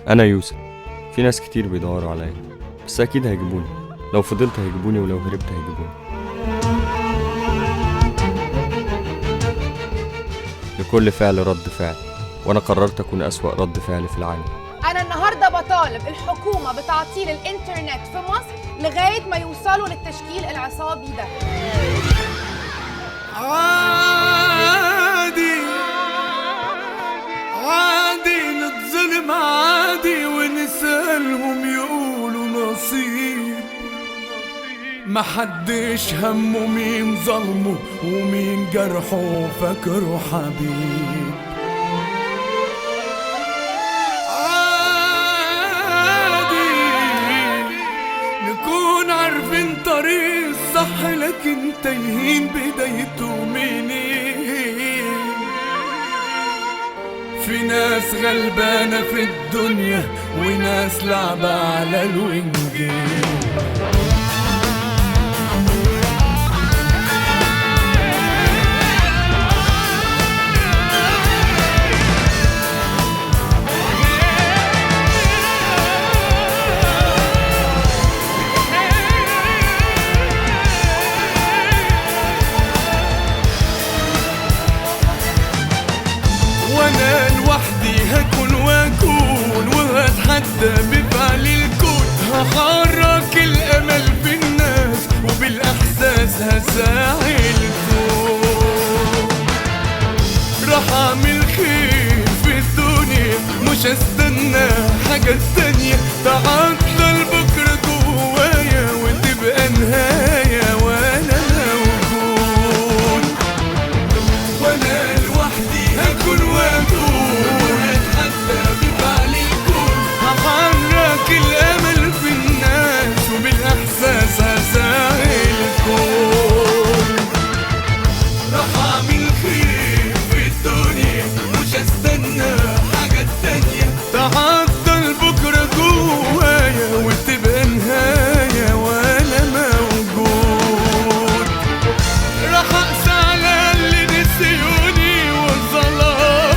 أنا يوسف. في ناس كتير بيدوروا عليا، بس أكيد هيجيبوني. لو فضلت هيجيبوني، ولو هربت هيجيبوني. لكل فعل رد فعل، وأنا قررت أكون أسوأ رد فعل في العالم. أنا النهاردة بطالب الحكومة بتعطيل الإنترنت في مصر لغاية ما يوصلوا للتشكيل العصابي ده. عادي عادي نتظلم عادي، ونسألهم يقولوا نصيب. محدش همه مين ظلمه ومين جرحه وفكره حبيب. عادي نكون عارفين طريق الصح لكن تايهين بدايته منين. في ناس غلبانة في الدنيا وناس لعبة على الوينجين. وانا لوحدي هكون واكون، وهتحدى بفعل الكون. هحرك الامل في الناس وبالاحساس هساعي الكون. راح اعمل خير في الدنيا، مش هستنى حاجة تانية تعطل بكرة جوايا وتبقى نهاية وانا موجود. وانا لوحدي هكون واكون، هتحدى بفعل الكون. هحرك الامل في الناس وبالاحساس هساعي الكون. راح اعمل خير في الدنيا، مش هستنى حاجة تانية تعطل بكرة جوايا وتبقى نهاية وانا موجود. راح اقسى على اللي نسيوني وظلموني،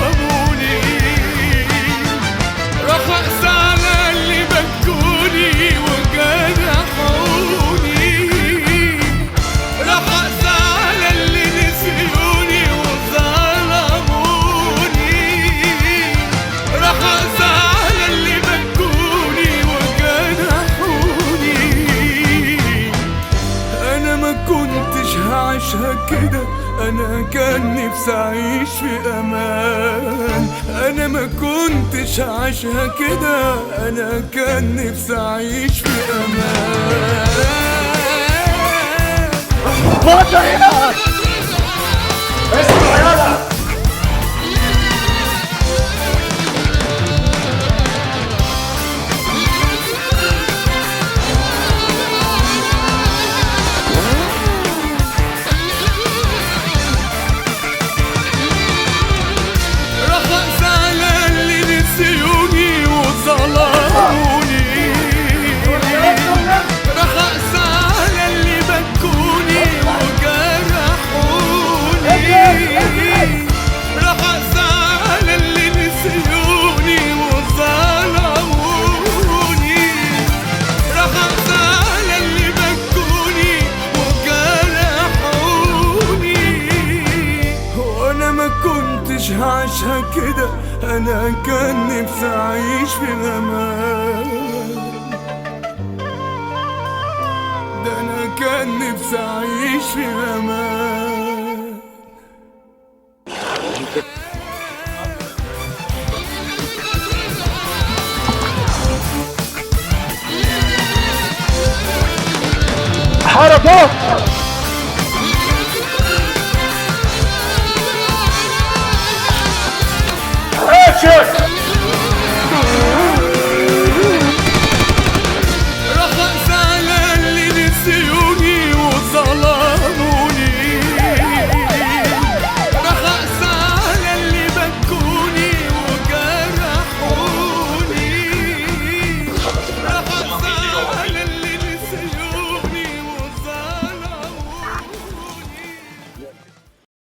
راح اقسى على اللي بكوني وجرحوني، راح اقسى على اللي نسيوني وظلموني، راح اقسى على اللي بكوني وجرحوني. انا ما كنتش هعيشها كده، انا كان نفسي اعيش في امان. انا ما كنتش هعيشها كده، انا كان نفسي اعيش في امان. اسمع يلا. راح اقسى على اللي نسيوني وظلموني، راح اقسى على اللي بكوني وجرحوني، راح اقسى على اللي نسيوني وظلموني، راح اقسى على اللي بكوني وجرحوني. وانا ما كنتش هعيشها كده، انا كان نفسي اعيش في امان. ده انا كان نفسي اعيش في امان. حركات اكشن.